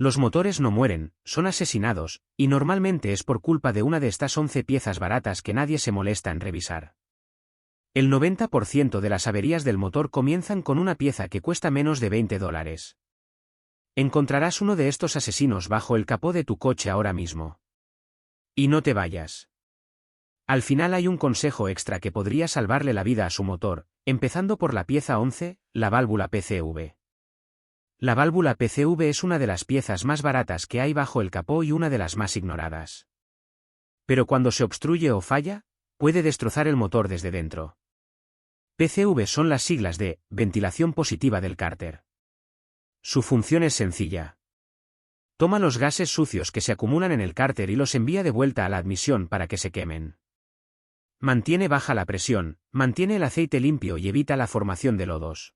Los motores no mueren, son asesinados, y normalmente es por culpa de una de estas 11 piezas baratas que nadie se molesta en revisar. El 90% de las averías del motor comienzan con una pieza que cuesta menos de $20. Encontrarás uno de estos asesinos bajo el capó de tu coche ahora mismo. Y no te vayas. Al final hay un consejo extra que podría salvarle la vida a su motor, empezando por la pieza 11, la válvula PCV. La válvula PCV es una de las piezas más baratas que hay bajo el capó y una de las más ignoradas. Pero cuando se obstruye o falla, puede destrozar el motor desde dentro. PCV son las siglas de ventilación positiva del cárter. Su función es sencilla. Toma los gases sucios que se acumulan en el cárter y los envía de vuelta a la admisión para que se quemen. Mantiene baja la presión, mantiene el aceite limpio y evita la formación de lodos.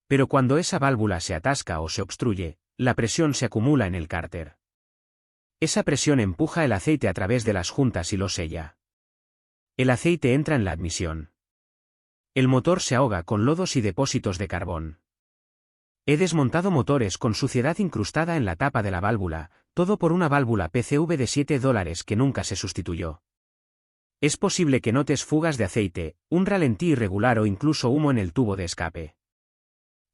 Pero cuando esa válvula se atasca o se obstruye, la presión se acumula en el cárter. Esa presión empuja el aceite a través de las juntas y lo sella. El aceite entra en la admisión. El motor se ahoga con lodos y depósitos de carbón. He desmontado motores con suciedad incrustada en la tapa de la válvula, todo por una válvula PCV de $7 que nunca se sustituyó. Es posible que notes fugas de aceite, un ralentí irregular o incluso humo en el tubo de escape.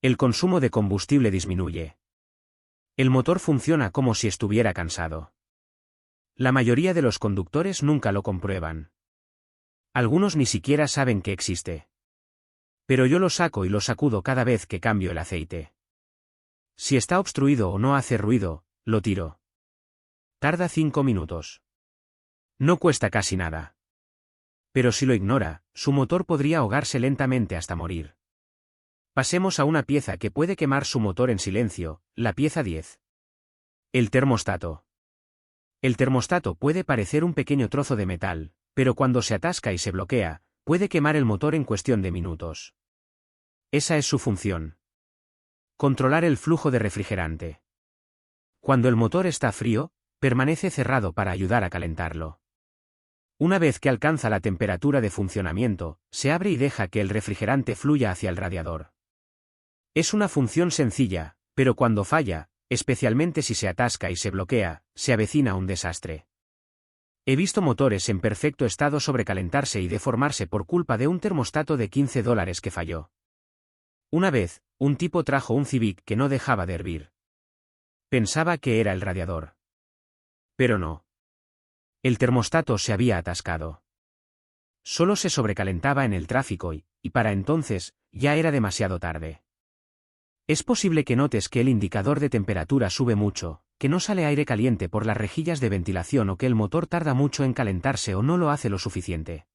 El consumo de combustible disminuye. El motor funciona como si estuviera cansado. La mayoría de los conductores nunca lo comprueban. Algunos ni siquiera saben que existe. Pero yo lo saco y lo sacudo cada vez que cambio el aceite. Si está obstruido o no hace ruido, lo tiro. Tarda 5 minutos. No cuesta casi nada. Pero si lo ignora, su motor podría ahogarse lentamente hasta morir. Pasemos a una pieza que puede quemar su motor en silencio, la pieza 10. El termostato. El termostato puede parecer un pequeño trozo de metal, pero cuando se atasca y se bloquea, puede quemar el motor en cuestión de minutos. Esa es su función. Controlar el flujo de refrigerante. Cuando el motor está frío, permanece cerrado para ayudar a calentarlo. Una vez que alcanza la temperatura de funcionamiento, se abre y deja que el refrigerante fluya hacia el radiador. Es una función sencilla, pero cuando falla, especialmente si se atasca y se bloquea, se avecina un desastre. He visto motores en perfecto estado sobrecalentarse y deformarse por culpa de un termostato de $15 que falló. Una vez, un tipo trajo un Civic que no dejaba de hervir. Pensaba que era el radiador. Pero no. El termostato se había atascado. Solo se sobrecalentaba en el tráfico y para entonces, ya era demasiado tarde. Es posible que notes que el indicador de temperatura sube mucho, que no sale aire caliente por las rejillas de ventilación o que el motor tarda mucho en calentarse o no lo hace lo suficiente.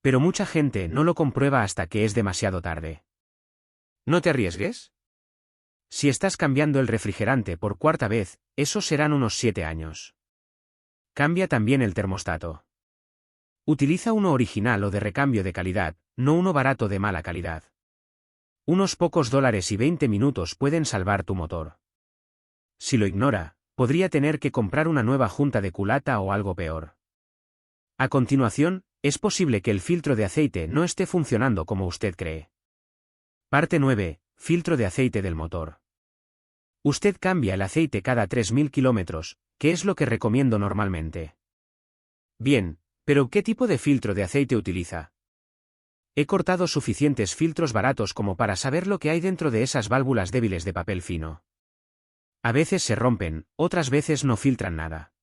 Pero mucha gente no lo comprueba hasta que es demasiado tarde. ¿No te arriesgues? Si estás cambiando el refrigerante por cuarta vez, esos serán unos 7 años. Cambia también el termostato. Utiliza uno original o de recambio de calidad, no uno barato de mala calidad. Unos pocos dólares y 20 minutos pueden salvar tu motor. Si lo ignora, podría tener que comprar una nueva junta de culata o algo peor. A continuación, es posible que el filtro de aceite no esté funcionando como usted cree. Parte 9. Filtro de aceite del motor. Usted cambia el aceite cada 3.000 kilómetros, que es lo que recomiendo normalmente. Bien, pero ¿qué tipo de filtro de aceite utiliza? He cortado suficientes filtros baratos como para saber lo que hay dentro de esas válvulas débiles de papel fino. A veces se rompen, otras veces no filtran nada.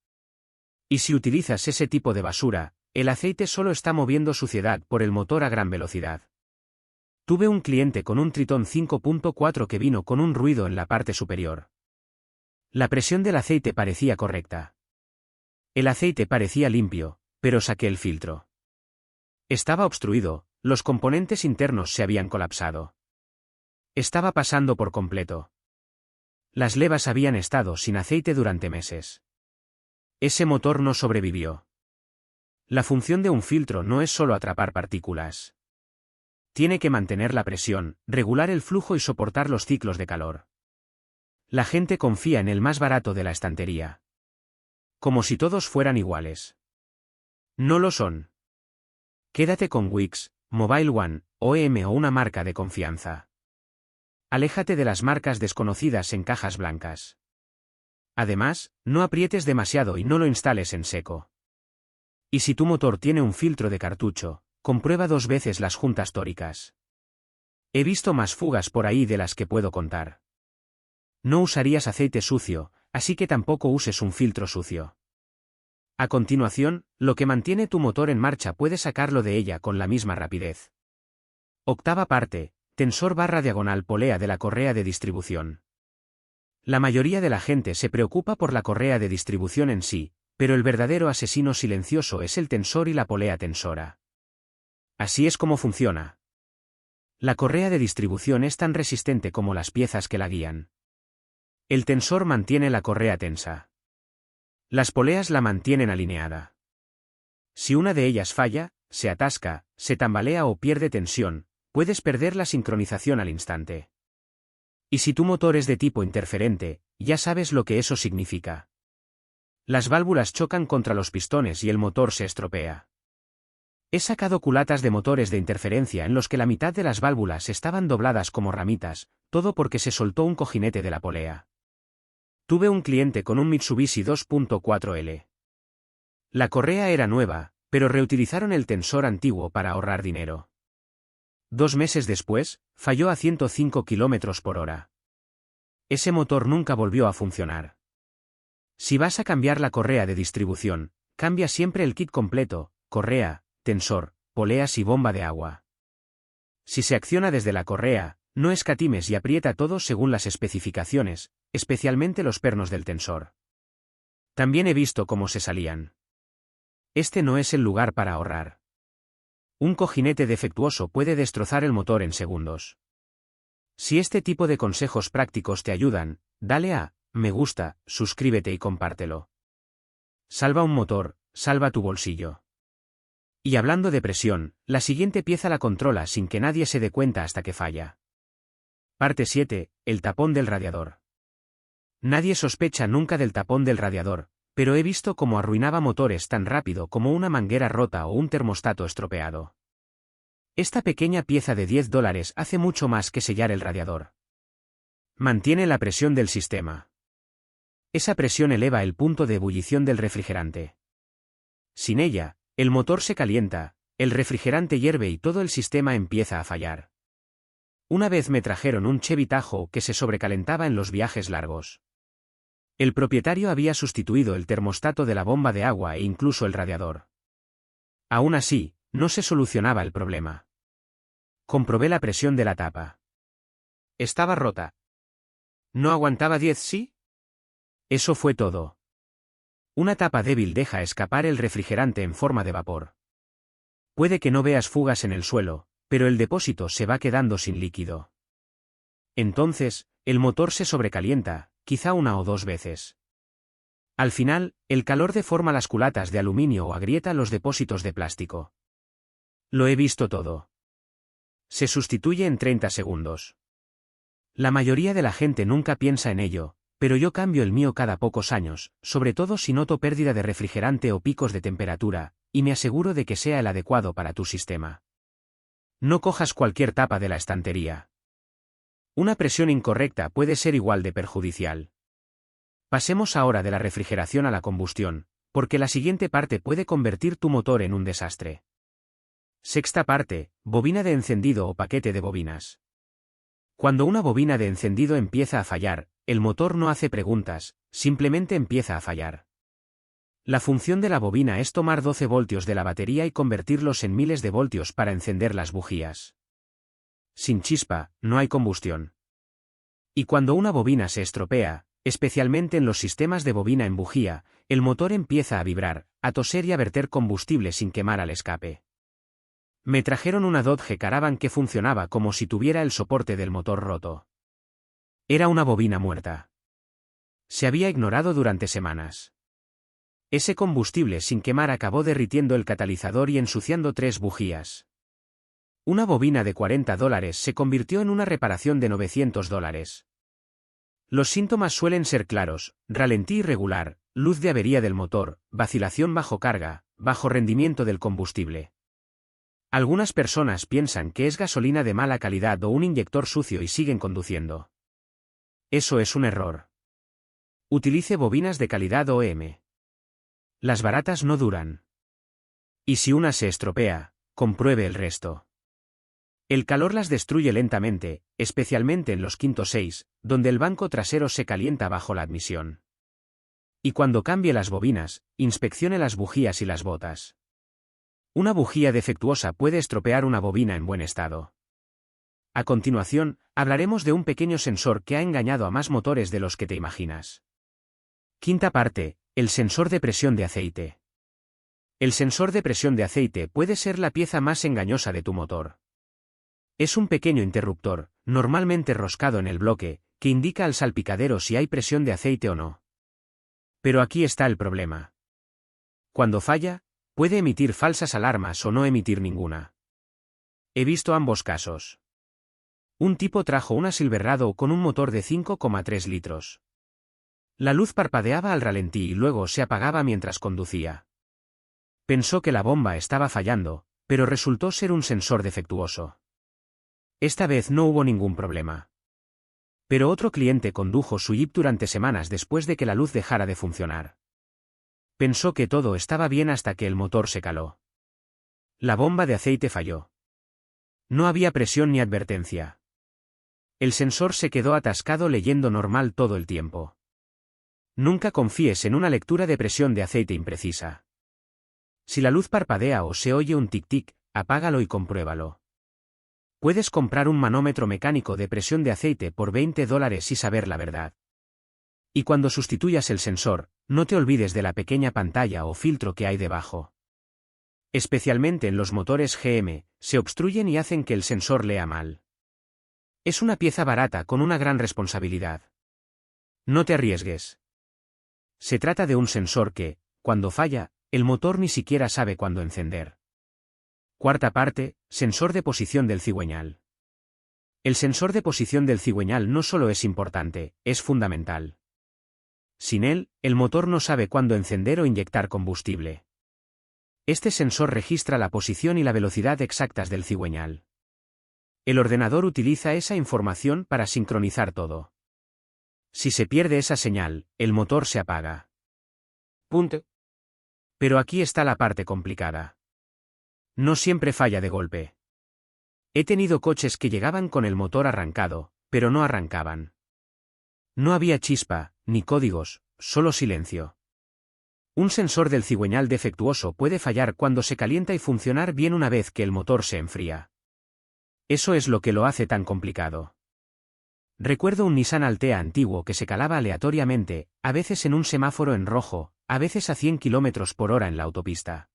Y si utilizas ese tipo de basura, el aceite solo está moviendo suciedad por el motor a gran velocidad. Tuve un cliente con un Triton 5.4 que vino con un ruido en la parte superior. La presión del aceite parecía correcta. El aceite parecía limpio, pero saqué el filtro. Estaba obstruido, los componentes internos se habían colapsado. Estaba pasando por completo. Las levas habían estado sin aceite durante meses. Ese motor no sobrevivió. La función de un filtro no es solo atrapar partículas. Tiene que mantener la presión, regular el flujo y soportar los ciclos de calor. La gente confía en el más barato de la estantería. Como si todos fueran iguales. No lo son. Quédate con Wix, Mobile One, OEM o una marca de confianza. Aléjate de las marcas desconocidas en cajas blancas. Además, no aprietes demasiado y no lo instales en seco. Y si tu motor tiene un filtro de cartucho, comprueba 2 veces las juntas tóricas. He visto más fugas por ahí de las que puedo contar. No usarías aceite sucio, así que tampoco uses un filtro sucio. A continuación, lo que mantiene tu motor en marcha puedes sacarlo de ella con la misma rapidez. Octava parte, tensor barra diagonal polea de la correa de distribución. La mayoría de la gente se preocupa por la correa de distribución en sí, pero el verdadero asesino silencioso es el tensor y la polea tensora. Así es como funciona. La correa de distribución es tan resistente como las piezas que la guían. El tensor mantiene la correa tensa. Las poleas la mantienen alineada. Si una de ellas falla, se atasca, se tambalea o pierde tensión, puedes perder la sincronización al instante. Y si tu motor es de tipo interferente, ya sabes lo que eso significa. Las válvulas chocan contra los pistones y el motor se estropea. He sacado culatas de motores de interferencia en los que la mitad de las válvulas estaban dobladas como ramitas, todo porque se soltó un cojinete de la polea. Tuve un cliente con un Mitsubishi 2.4L. La correa era nueva, pero reutilizaron el tensor antiguo para ahorrar dinero. 2 meses después, falló a 105 km/h. Ese motor nunca volvió a funcionar. Si vas a cambiar la correa de distribución, cambia siempre el kit completo: correa, tensor, poleas y bomba de agua. Si se acciona desde la correa, no escatimes y aprieta todo según las especificaciones, especialmente los pernos del tensor. También he visto cómo se salían. Este no es el lugar para ahorrar. Un cojinete defectuoso puede destrozar el motor en segundos. Si este tipo de consejos prácticos te ayudan, dale a me gusta, suscríbete y compártelo. Salva un motor, salva tu bolsillo. Y hablando de presión, la siguiente pieza la controla sin que nadie se dé cuenta hasta que falla. Parte 7. El tapón del radiador. Nadie sospecha nunca del tapón del radiador, pero he visto cómo arruinaba motores tan rápido como una manguera rota o un termostato estropeado. Esta pequeña pieza de $10 hace mucho más que sellar el radiador. Mantiene la presión del sistema. Esa presión eleva el punto de ebullición del refrigerante. Sin ella, el motor se calienta, el refrigerante hierve y todo el sistema empieza a fallar. Una vez me trajeron un Chevy Tahoe que se sobrecalentaba en los viajes largos. El propietario había sustituido el termostato de la bomba de agua e incluso el radiador. Aún así, no se solucionaba el problema. Comprobé la presión de la tapa. Estaba rota. ¿No aguantaba 10 sí? Eso fue todo. Una tapa débil deja escapar el refrigerante en forma de vapor. Puede que no veas fugas en el suelo, pero el depósito se va quedando sin líquido. Entonces, el motor se sobrecalienta, quizá 1 o 2 veces. Al final, el calor deforma las culatas de aluminio o agrieta los depósitos de plástico. Lo he visto todo. Se sustituye en 30 segundos. La mayoría de la gente nunca piensa en ello, pero yo cambio el mío cada pocos años, sobre todo si noto pérdida de refrigerante o picos de temperatura, y me aseguro de que sea el adecuado para tu sistema. No cojas cualquier tapa de la estantería. Una presión incorrecta puede ser igual de perjudicial. Pasemos ahora de la refrigeración a la combustión, porque la siguiente parte puede convertir tu motor en un desastre. Sexta parte, bobina de encendido o paquete de bobinas. Cuando una bobina de encendido empieza a fallar, el motor no hace preguntas, simplemente empieza a fallar. La función de la bobina es tomar 12 voltios de la batería y convertirlos en miles de voltios para encender las bujías. Sin chispa, no hay combustión. Y cuando una bobina se estropea, especialmente en los sistemas de bobina en bujía, el motor empieza a vibrar, a toser y a verter combustible sin quemar al escape. Me trajeron una Dodge Caravan que funcionaba como si tuviera el soporte del motor roto. Era una bobina muerta. Se había ignorado durante semanas. Ese combustible sin quemar acabó derritiendo el catalizador y ensuciando 3 bujías. Una bobina de $40 se convirtió en una reparación de $900. Los síntomas suelen ser claros: ralentí irregular, luz de avería del motor, vacilación bajo carga, bajo rendimiento del combustible. Algunas personas piensan que es gasolina de mala calidad o un inyector sucio y siguen conduciendo. Eso es un error. Utilice bobinas de calidad OEM. Las baratas no duran. Y si una se estropea, compruebe el resto. El calor las destruye lentamente, especialmente en los quintos 6, donde el banco trasero se calienta bajo la admisión. Y cuando cambie las bobinas, inspeccione las bujías y las botas. Una bujía defectuosa puede estropear una bobina en buen estado. A continuación, hablaremos de un pequeño sensor que ha engañado a más motores de los que te imaginas. Quinta parte, el sensor de presión de aceite. El sensor de presión de aceite puede ser la pieza más engañosa de tu motor. Es un pequeño interruptor, normalmente roscado en el bloque, que indica al salpicadero si hay presión de aceite o no. Pero aquí está el problema. Cuando falla, puede emitir falsas alarmas o no emitir ninguna. He visto ambos casos. Un tipo trajo una Silverado con un motor de 5,3 litros. La luz parpadeaba al ralentí y luego se apagaba mientras conducía. Pensó que la bomba estaba fallando, pero resultó ser un sensor defectuoso. Esta vez no hubo ningún problema. Pero otro cliente condujo su Jeep durante semanas después de que la luz dejara de funcionar. Pensó que todo estaba bien hasta que el motor se caló. La bomba de aceite falló. No había presión ni advertencia. El sensor se quedó atascado leyendo normal todo el tiempo. Nunca confíes en una lectura de presión de aceite imprecisa. Si la luz parpadea o se oye un tic-tic, apágalo y compruébalo. Puedes comprar un manómetro mecánico de presión de aceite por $20 y saber la verdad. Y cuando sustituyas el sensor, no te olvides de la pequeña pantalla o filtro que hay debajo. Especialmente en los motores GM, se obstruyen y hacen que el sensor lea mal. Es una pieza barata con una gran responsabilidad. No te arriesgues. Se trata de un sensor que, cuando falla, el motor ni siquiera sabe cuándo encender. Cuarta parte, sensor de posición del cigüeñal. El sensor de posición del cigüeñal no solo es importante, es fundamental. Sin él, el motor no sabe cuándo encender o inyectar combustible. Este sensor registra la posición y la velocidad exactas del cigüeñal. El ordenador utiliza esa información para sincronizar todo. Si se pierde esa señal, el motor se apaga. Punto. Pero aquí está la parte complicada. No siempre falla de golpe. He tenido coches que llegaban con el motor arrancado, pero no arrancaban. No había chispa, ni códigos, solo silencio. Un sensor del cigüeñal defectuoso puede fallar cuando se calienta y funcionar bien una vez que el motor se enfría. Eso es lo que lo hace tan complicado. Recuerdo un Nissan Altea antiguo que se calaba aleatoriamente, a veces en un semáforo en rojo, a veces a 100 km/h en la autopista.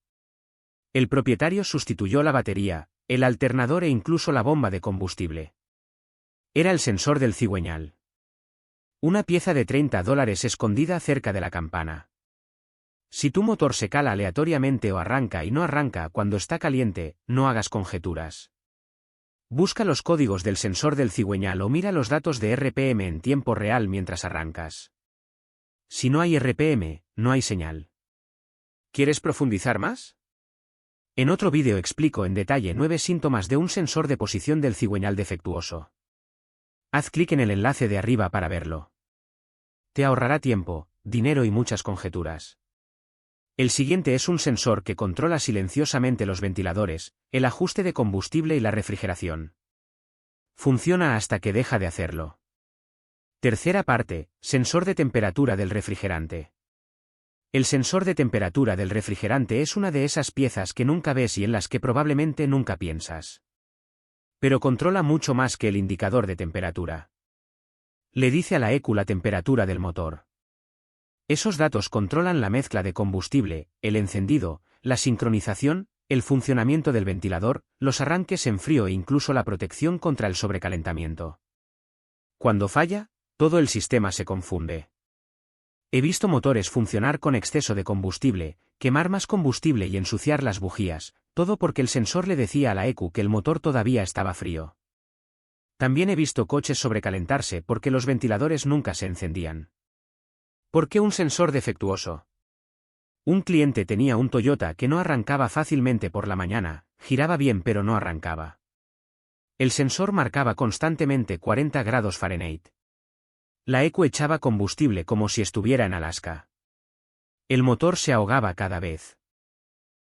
El propietario sustituyó la batería, el alternador e incluso la bomba de combustible. Era el sensor del cigüeñal. Una pieza de $30 escondida cerca de la campana. Si tu motor se cala aleatoriamente o arranca y no arranca cuando está caliente, no hagas conjeturas. Busca los códigos del sensor del cigüeñal o mira los datos de RPM en tiempo real mientras arrancas. Si no hay RPM, no hay señal. ¿Quieres profundizar más? En otro vídeo explico en detalle 9 síntomas de un sensor de posición del cigüeñal defectuoso. Haz clic en el enlace de arriba para verlo. Te ahorrará tiempo, dinero y muchas conjeturas. El siguiente es un sensor que controla silenciosamente los ventiladores, el ajuste de combustible y la refrigeración. Funciona hasta que deja de hacerlo. Tercera parte, sensor de temperatura del refrigerante. El sensor de temperatura del refrigerante es una de esas piezas que nunca ves y en las que probablemente nunca piensas. Pero controla mucho más que el indicador de temperatura. Le dice a la ECU la temperatura del motor. Esos datos controlan la mezcla de combustible, el encendido, la sincronización, el funcionamiento del ventilador, los arranques en frío e incluso la protección contra el sobrecalentamiento. Cuando falla, todo el sistema se confunde. He visto motores funcionar con exceso de combustible, quemar más combustible y ensuciar las bujías, todo porque el sensor le decía a la ECU que el motor todavía estaba frío. También he visto coches sobrecalentarse porque los ventiladores nunca se encendían. ¿Por qué un sensor defectuoso? Un cliente tenía un Toyota que no arrancaba fácilmente por la mañana, giraba bien pero no arrancaba. El sensor marcaba constantemente 40 grados Fahrenheit. La EQ echaba combustible como si estuviera en Alaska. El motor se ahogaba cada vez.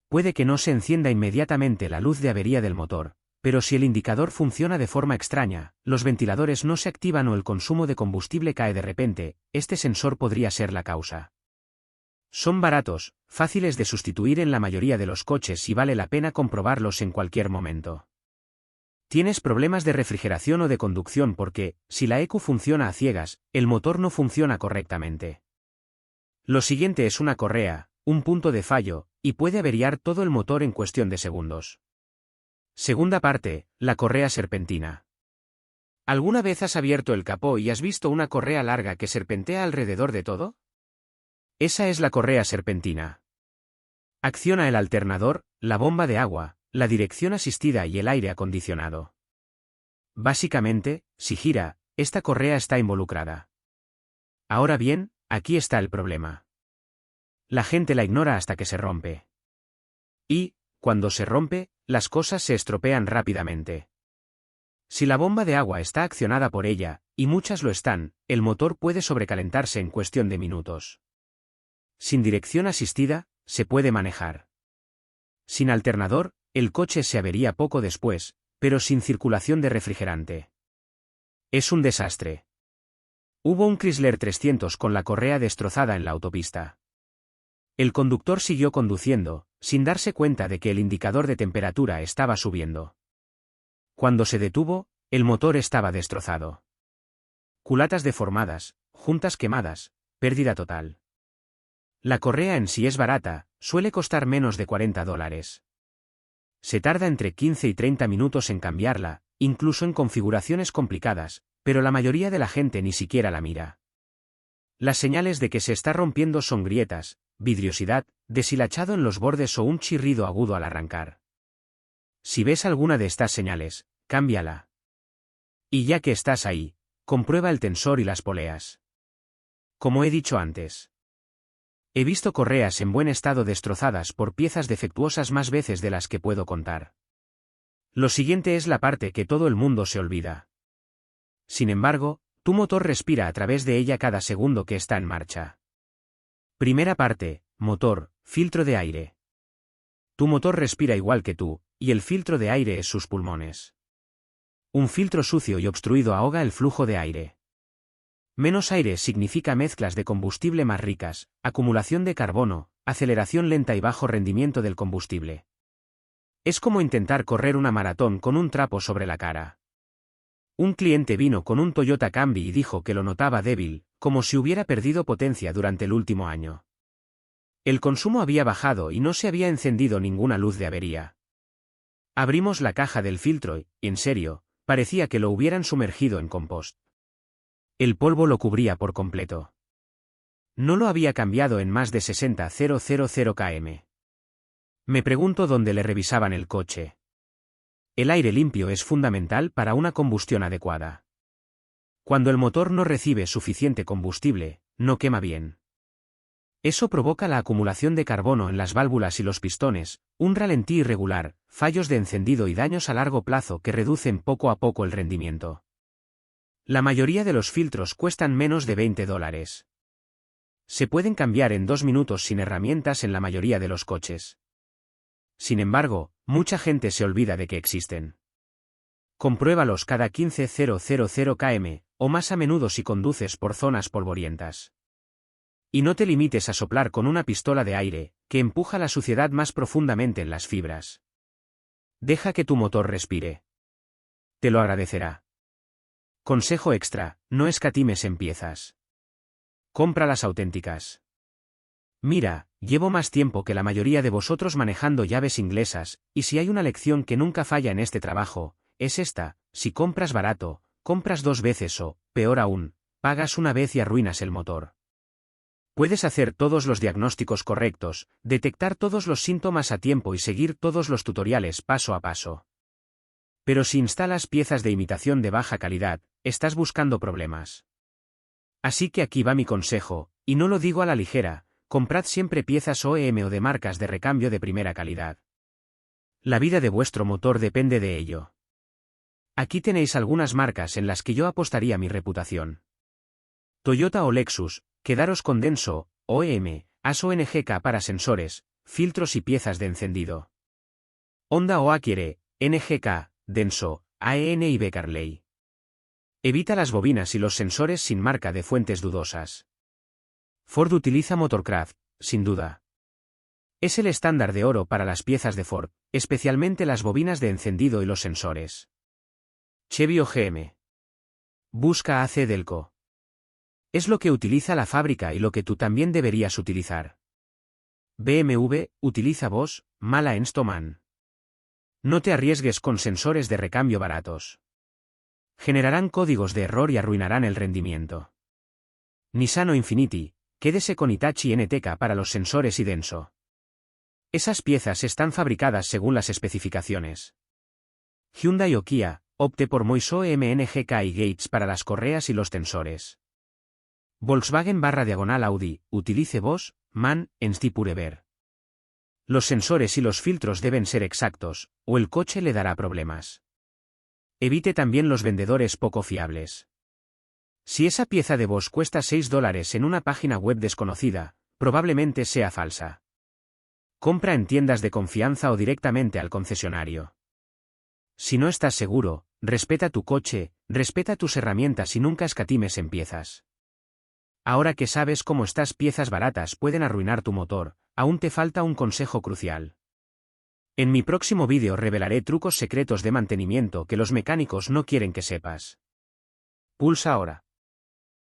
Puede que no se encienda inmediatamente la luz de avería del motor, pero si el indicador funciona de forma extraña, los ventiladores no se activan o el consumo de combustible cae de repente, este sensor podría ser la causa. Son baratos, fáciles de sustituir en la mayoría de los coches y vale la pena comprobarlos en cualquier momento. Tienes problemas de refrigeración o de conducción porque, si la EQ funciona a ciegas, el motor no funciona correctamente. Lo siguiente es una correa, un punto de fallo, y puede averiar todo el motor en cuestión de segundos. Segunda parte, la correa serpentina. ¿Alguna vez has abierto el capó y has visto una correa larga que serpentea alrededor de todo? Esa es la correa serpentina. Acciona el alternador, la bomba de agua, la dirección asistida y el aire acondicionado. Básicamente, si gira, esta correa está involucrada. Ahora bien, aquí está el problema. La gente la ignora hasta que se rompe. Y, cuando se rompe, las cosas se estropean rápidamente. Si la bomba de agua está accionada por ella, y muchas lo están, el motor puede sobrecalentarse en cuestión de minutos. Sin dirección asistida, se puede manejar. Sin alternador, el coche se avería poco después, pero sin circulación de refrigerante. Es un desastre. Hubo un Chrysler 300 con la correa destrozada en la autopista. El conductor siguió conduciendo, sin darse cuenta de que el indicador de temperatura estaba subiendo. Cuando se detuvo, el motor estaba destrozado. Culatas deformadas, juntas quemadas, pérdida total. La correa en sí es barata, suele costar menos de $40. Se tarda entre 15 y 30 minutos en cambiarla, incluso en configuraciones complicadas, pero la mayoría de la gente ni siquiera la mira. Las señales de que se está rompiendo son grietas, vidriosidad, deshilachado en los bordes o un chirrido agudo al arrancar. Si ves alguna de estas señales, cámbiala. Y ya que estás ahí, comprueba el tensor y las poleas. Como he dicho antes, he visto correas en buen estado destrozadas por piezas defectuosas más veces de las que puedo contar. Lo siguiente es la parte que todo el mundo se olvida. Sin embargo, tu motor respira a través de ella cada segundo que está en marcha. Primera parte, motor, filtro de aire. Tu motor respira igual que tú, y el filtro de aire es sus pulmones. Un filtro sucio y obstruido ahoga el flujo de aire. Menos aire significa mezclas de combustible más ricas, acumulación de carbono, aceleración lenta y bajo rendimiento del combustible. Es como intentar correr una maratón con un trapo sobre la cara. Un cliente vino con un Toyota Camry y dijo que lo notaba débil, como si hubiera perdido potencia durante el último año. El consumo había bajado y no se había encendido ninguna luz de avería. Abrimos la caja del filtro y, en serio, parecía que lo hubieran sumergido en compost. El polvo lo cubría por completo. No lo había cambiado en más de 60,000 km. Me pregunto dónde le revisaban el coche. El aire limpio es fundamental para una combustión adecuada. Cuando el motor no recibe suficiente combustible, no quema bien. Eso provoca la acumulación de carbono en las válvulas y los pistones, un ralentí irregular, fallos de encendido y daños a largo plazo que reducen poco a poco el rendimiento. La mayoría de los filtros cuestan menos de $20. Se pueden cambiar en 2 minutos sin herramientas en la mayoría de los coches. Sin embargo, mucha gente se olvida de que existen. Compruébalos cada 15,000 km, o más a menudo si conduces por zonas polvorientas. Y no te limites a soplar con una pistola de aire, que empuja la suciedad más profundamente en las fibras. Deja que tu motor respire. Te lo agradecerá. Consejo extra, no escatimes en piezas. Compra las auténticas. Mira, llevo más tiempo que la mayoría de vosotros manejando llaves inglesas, y si hay una lección que nunca falla en este trabajo, es esta: si compras barato, compras 2 veces o, peor aún, pagas una vez y arruinas el motor. Puedes hacer todos los diagnósticos correctos, detectar todos los síntomas a tiempo y seguir todos los tutoriales paso a paso. Pero si instalas piezas de imitación de baja calidad, estás buscando problemas. Así que aquí va mi consejo, y no lo digo a la ligera: comprad siempre piezas OEM o de marcas de recambio de primera calidad. La vida de vuestro motor depende de ello. Aquí tenéis algunas marcas en las que yo apostaría mi reputación. Toyota o Lexus, quedaros con Denso, OEM, ASO NGK para sensores, filtros y piezas de encendido. Honda o Acquiere, NGK, Denso, AEN y Beckerley. Evita las bobinas y los sensores sin marca de fuentes dudosas. Ford utiliza Motorcraft, sin duda. Es el estándar de oro para las piezas de Ford, especialmente las bobinas de encendido y los sensores. Chevy o GM. Busca AC Delco. Es lo que utiliza la fábrica y lo que tú también deberías utilizar. BMW, utiliza Bosch, Mala Enstoman. No te arriesgues con sensores de recambio baratos. Generarán códigos de error y arruinarán el rendimiento. Nissan o Infiniti, quédese con Hitachi NTK para los sensores y Denso. Esas piezas están fabricadas según las especificaciones. Hyundai o Kia, opte por Moiso MNGK y Gates para las correas y los tensores. Volkswagen / Audi, utilice Bosch, MAN, Enstipurever. Los sensores y los filtros deben ser exactos, o el coche le dará problemas. Evite también los vendedores poco fiables. Si esa pieza de Bosch cuesta $6 en una página web desconocida, probablemente sea falsa. Compra en tiendas de confianza o directamente al concesionario. Si no estás seguro, respeta tu coche, respeta tus herramientas y nunca escatimes en piezas. Ahora que sabes cómo estas piezas baratas pueden arruinar tu motor, aún te falta un consejo crucial. En mi próximo vídeo revelaré trucos secretos de mantenimiento que los mecánicos no quieren que sepas. Pulsa ahora.